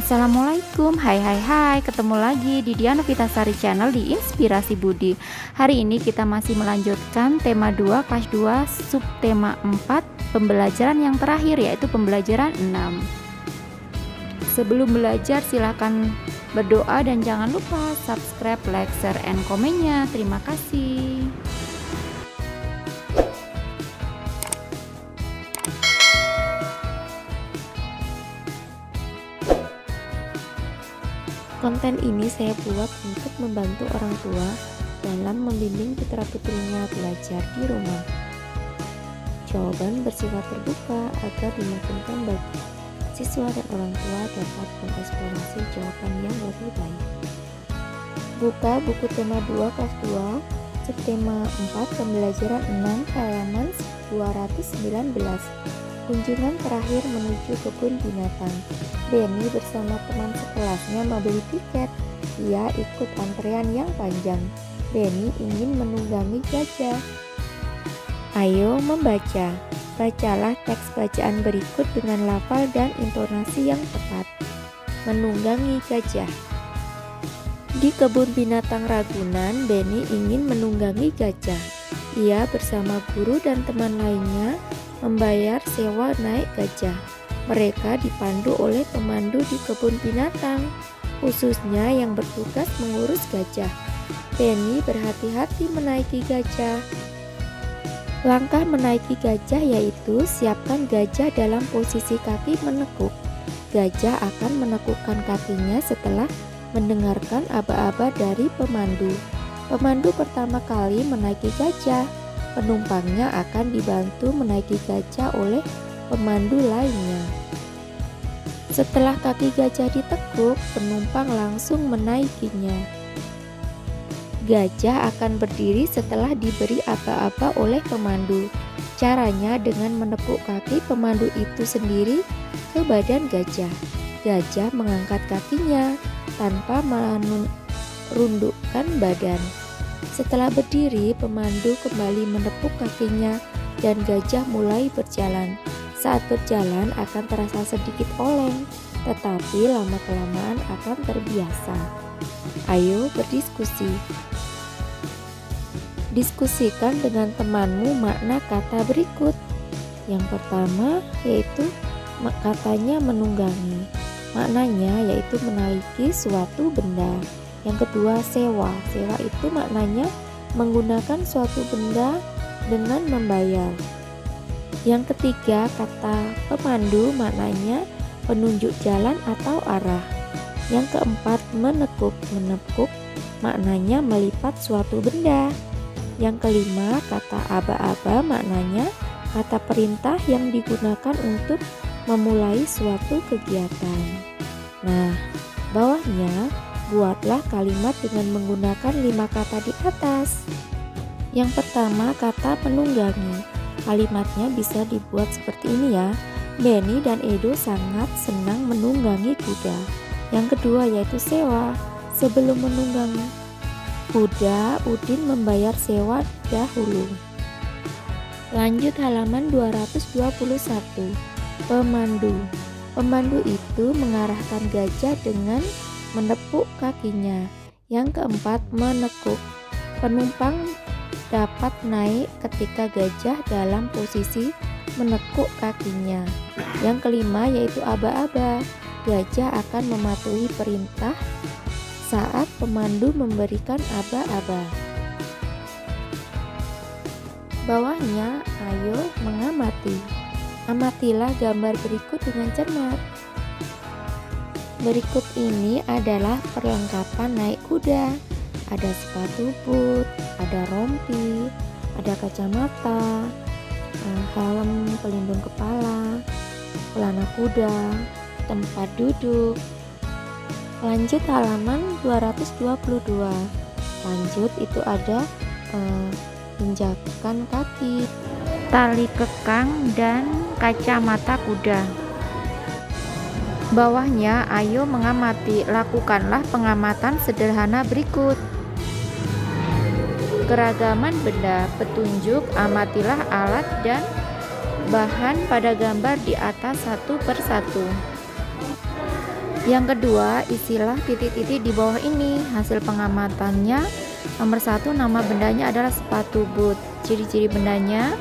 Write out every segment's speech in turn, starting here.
Assalamualaikum, hai, ketemu lagi di Diana Vitasari Channel di Inspirasi Budi. Hari ini kita masih melanjutkan tema 2 kelas 2 subtema 4 pembelajaran yang terakhir, yaitu pembelajaran 6. Sebelum belajar silahkan berdoa dan jangan lupa subscribe, like, share, and komennya. Terima kasih. Konten ini saya buat untuk membantu orang tua dalam membimbing putra-putrinya belajar di rumah. Jawaban bersifat terbuka agar dimungkinkan bagi siswa dan orang tua dapat mengeksplorasi jawaban yang lebih baik. Buka buku tema 2 kelas 2, subtema 4 pembelajaran 6 halaman 219. Kunjungan terakhir menuju kebun binatang. Benny bersama teman sekelasnya membeli tiket. Ia ikut antrean yang panjang. Benny ingin menunggangi gajah. Ayo membaca. Bacalah teks bacaan berikut dengan lafal dan intonasi yang tepat. Menunggangi gajah. Di kebun binatang Ragunan, Benny ingin menunggangi gajah. Ia bersama guru dan teman lainnya membayar sewa naik gajah. Mereka dipandu oleh pemandu di kebun binatang, khususnya yang bertugas mengurus gajah. Benny berhati-hati menaiki gajah. Langkah menaiki gajah yaitu siapkan gajah dalam posisi kaki menekuk. Gajah akan menekukkan kakinya setelah mendengarkan aba-aba dari pemandu. Pemandu pertama kali menaiki gajah. Penumpangnya akan dibantu menaiki gajah oleh pemandu lainnya. Setelah kaki gajah ditekuk, penumpang langsung menaikinya. Gajah akan berdiri setelah diberi aba-aba oleh pemandu. Caranya dengan menepuk kaki pemandu itu sendiri ke badan gajah. Gajah mengangkat kakinya tanpa menundukkan badan. Setelah berdiri, pemandu kembali menepuk kakinya dan gajah mulai berjalan. Saat berjalan akan terasa sedikit oleng, tetapi lama-kelamaan akan terbiasa. Ayo berdiskusi. Diskusikan dengan temanmu makna kata berikut. Yang pertama yaitu katanya menunggangi. Maknanya yaitu menaiki suatu benda. Yang kedua sewa. Sewa itu maknanya menggunakan suatu benda dengan membayar. Yang ketiga kata pemandu maknanya penunjuk jalan atau arah. Yang keempat menekuk. Menekuk maknanya melipat suatu benda. Yang kelima kata aba-aba maknanya kata perintah yang digunakan untuk memulai suatu kegiatan. Nah, bawahnya buatlah kalimat dengan menggunakan 5 kata di atas. Yang pertama kata penunggangi. Kalimatnya bisa dibuat seperti ini ya. Benny dan Edo sangat senang menunggangi kuda. Yang kedua yaitu sewa. Sebelum menunggangi kuda, Udin membayar sewa dahulu. Lanjut halaman 221. Pemandu. Pemandu itu mengarahkan gajah dengan menepuk kakinya. Yang keempat menekuk. Penumpang dapat naik ketika gajah dalam posisi menekuk kakinya. Yang kelima yaitu aba-aba. Gajah akan mematuhi perintah saat pemandu memberikan aba-aba. Bawahnya ayo mengamati. Amatilah gambar berikut dengan cermat. Berikut ini adalah perlengkapan naik kuda. Ada sepatu boot, ada rompi, ada kacamata, helm pelindung kepala, pelana kuda, tempat duduk. Lanjut halaman 222. Lanjut itu ada injakan kaki, Tali kekang dan kacamata kuda. Bawahnya ayo mengamati. Lakukanlah pengamatan sederhana berikut. Keragaman benda, petunjuk, amatilah alat dan bahan pada gambar di atas satu persatu. Yang kedua, isilah titik-titik di bawah ini. Hasil pengamatannya, nomor 1, nama bendanya adalah sepatu boot. Ciri-ciri bendanya,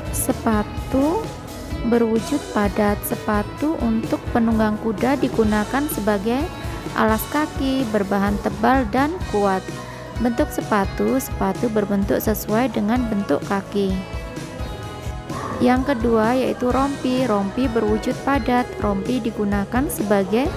sepatu berwujud padat. Sepatu untuk penunggang kuda digunakan sebagai alas kaki, berbahan tebal dan kuat. Bentuk sepatu berbentuk sesuai dengan bentuk kaki. Yang kedua yaitu rompi. Rompi berwujud padat. Rompi digunakan sebagai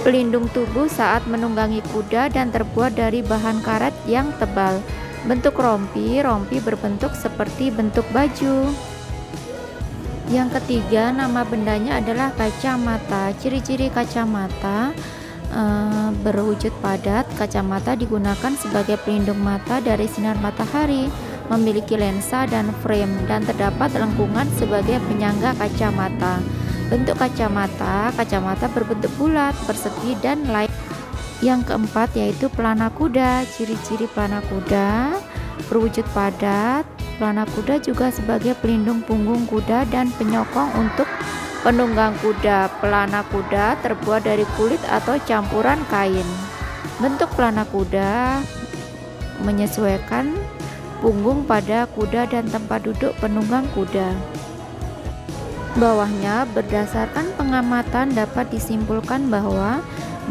pelindung tubuh saat menunggangi kuda dan terbuat dari bahan karet yang tebal. Bentuk rompi berbentuk seperti bentuk baju. Yang ketiga, nama bendanya adalah kacamata. Ciri-ciri kacamata berwujud padat. Kacamata digunakan sebagai pelindung mata dari sinar matahari, memiliki lensa dan frame, dan terdapat lengkungan sebagai penyangga kacamata. Bentuk kacamata berbentuk bulat, persegi, dan lain. Yang keempat yaitu pelana kuda. Ciri-ciri pelana kuda berwujud padat. Pelana kuda juga sebagai pelindung punggung kuda dan penyokong untuk penunggang kuda. Pelana kuda terbuat dari kulit atau campuran kain. Bentuk pelana kuda menyesuaikan punggung pada kuda dan tempat duduk penunggang kuda. Bawahnya, berdasarkan pengamatan dapat disimpulkan bahwa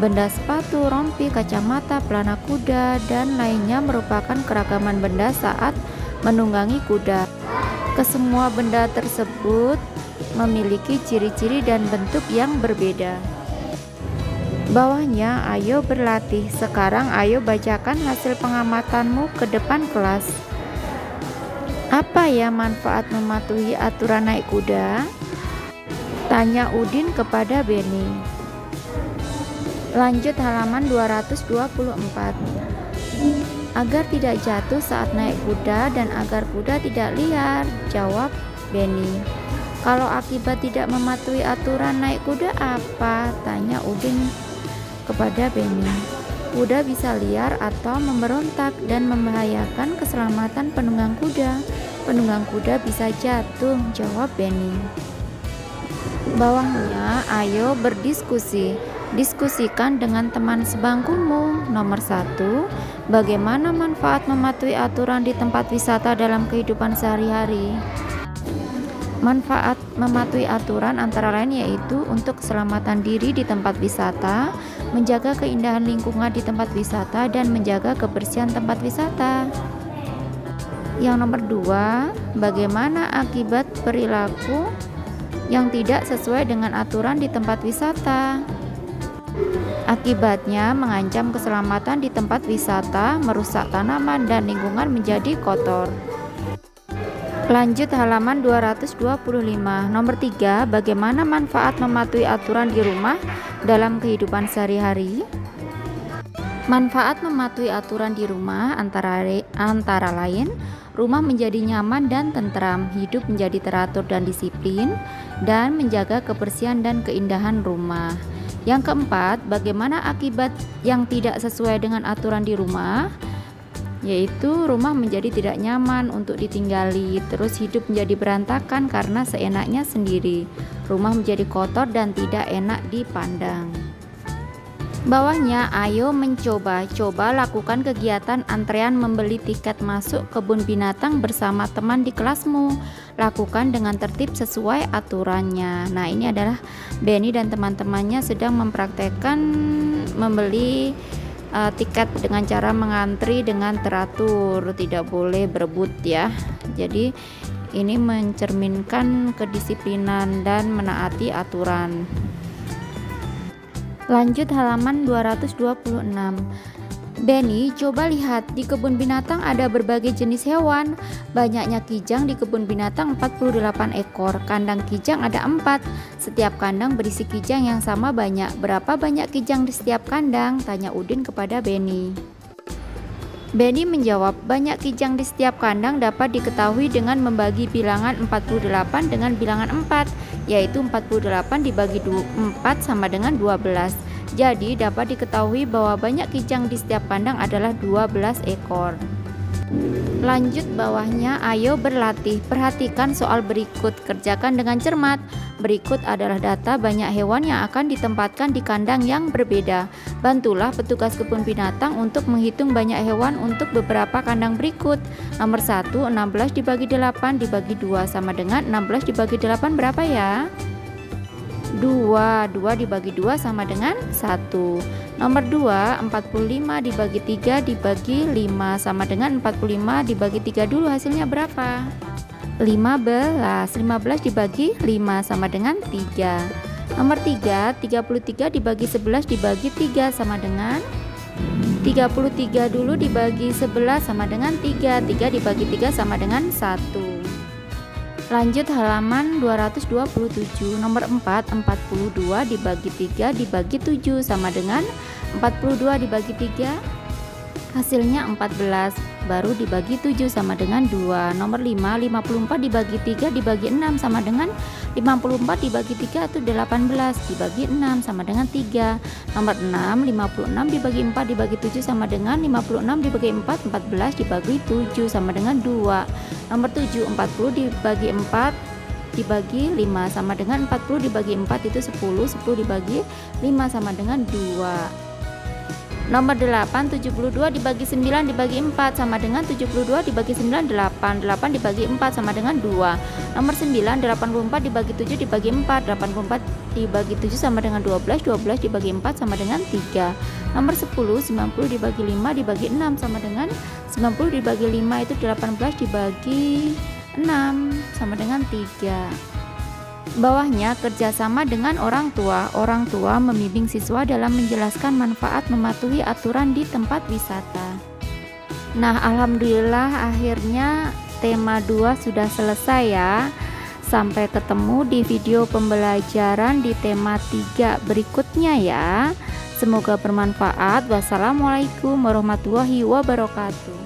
benda sepatu, rompi, kacamata, pelana kuda, dan lainnya merupakan keragaman benda saat menunggangi kuda. Kesemua benda tersebut memiliki ciri-ciri dan bentuk yang berbeda. Bawahnya, ayo berlatih. Sekarang ayo bacakan hasil pengamatanmu ke depan kelas. Apa ya manfaat mematuhi aturan naik kuda? Tanya Udin kepada Beni. Lanjut halaman 224. Agar tidak jatuh saat naik kuda dan agar kuda tidak liar, jawab Beni. Kalau akibat tidak mematuhi aturan naik kuda apa? Tanya Udin kepada Beni. Kuda bisa liar atau memberontak dan membahayakan keselamatan penunggang kuda. Penunggang kuda bisa jatuh, jawab Beni. Bawahnya, ayo berdiskusi. Diskusikan dengan teman sebangkumu. Nomor 1, bagaimana manfaat mematuhi aturan di tempat wisata dalam kehidupan sehari-hari? Manfaat mematuhi aturan antara lain yaitu untuk keselamatan diri di tempat wisata, menjaga keindahan lingkungan di tempat wisata, dan menjaga kebersihan tempat wisata. Yang nomor 2, bagaimana akibat perilaku yang tidak sesuai dengan aturan di tempat wisata? Akibatnya mengancam keselamatan di tempat wisata, merusak tanaman dan lingkungan menjadi kotor. Lanjut halaman 225. Nomor 3, bagaimana manfaat mematuhi aturan di rumah dalam kehidupan sehari-hari? Manfaat mematuhi aturan di rumah antara lain, rumah menjadi nyaman dan tentram, hidup menjadi teratur dan disiplin, dan menjaga kebersihan dan keindahan rumah. Yang keempat, bagaimana akibat yang tidak sesuai dengan aturan di rumah? Yaitu rumah menjadi tidak nyaman untuk ditinggali, terus hidup menjadi berantakan karena seenaknya sendiri. Rumah menjadi kotor dan tidak enak dipandang. Bawahnya, ayo mencoba. Coba lakukan kegiatan antrean membeli tiket masuk kebun binatang bersama teman di kelasmu. Lakukan dengan tertib sesuai aturannya. Nah, ini adalah Beni dan teman-temannya sedang mempraktekkan membeli tiket dengan cara mengantri dengan teratur, tidak boleh berebut ya. Jadi ini mencerminkan kedisiplinan dan menaati aturan. Lanjut halaman 226. Beni, coba lihat, di kebun binatang ada berbagai jenis hewan. Banyaknya kijang di kebun binatang 48 ekor. Kandang kijang ada 4. Setiap kandang berisi kijang yang sama banyak. Berapa banyak kijang di setiap kandang? Tanya Udin kepada Beni. Beni menjawab, banyak kijang di setiap kandang dapat diketahui dengan membagi bilangan 48 dengan bilangan 4, yaitu 48 dibagi 4 sama dengan 12. Jadi dapat diketahui bahwa banyak kijang di setiap kandang adalah 12 ekor. Lanjut bawahnya, ayo berlatih. Perhatikan soal berikut, kerjakan dengan cermat. Berikut adalah data banyak hewan yang akan ditempatkan di kandang yang berbeda. Bantulah petugas kebun binatang untuk menghitung banyak hewan untuk beberapa kandang berikut. Nomor 1, 16 dibagi 8 dibagi 2 sama dengan 16 dibagi 8 berapa ya? 2 dibagi 2 sama dengan 1. Nomor 2, 45 dibagi 3 dibagi 5 sama dengan 45 dibagi 3 dulu, hasilnya berapa? 15 dibagi 5 sama dengan 3. Nomor 3, 33 dibagi 11 dibagi 3 sama dengan 33 dulu dibagi 11 sama dengan 3 dibagi 3 sama dengan 1. Lanjut halaman 227. Nomor 4, 42 dibagi 3 dibagi 7 sama dengan 42 dibagi 3, hasilnya 14, baru dibagi 7 sama dengan 2. Nomor 5, 54 dibagi 3 dibagi 6 sama dengan 54 dibagi 3 itu 18 dibagi 6 sama dengan 3. Nomor 6, 56 dibagi 4 dibagi 7 sama dengan 56 dibagi 4, 14 dibagi 7 sama dengan 2. Nomor 7, 40 dibagi 4 dibagi 5 sama dengan 40 dibagi 4 itu 10, 10 dibagi 5 sama dengan 2. Nomor 8, 72 dibagi 9 dibagi 4 sama dengan 72 dibagi 9, 8 dibagi 4 sama dengan 2. Nomor 9, 84 dibagi 7 dibagi 4, 84 dibagi 7 sama dengan 12, 12 dibagi 4 sama dengan 3. Nomor 10, 90 dibagi 5 dibagi 6 sama dengan 90 dibagi 5 itu 18 dibagi 6 sama dengan 3. Bawahnya, kerjasama dengan orang tua. Orang tua membimbing siswa dalam menjelaskan manfaat mematuhi aturan di tempat wisata. Nah, alhamdulillah akhirnya tema 2 sudah selesai ya. Sampai ketemu di video pembelajaran di tema 3 berikutnya ya. Semoga bermanfaat. Wassalamualaikum warahmatullahi wabarakatuh.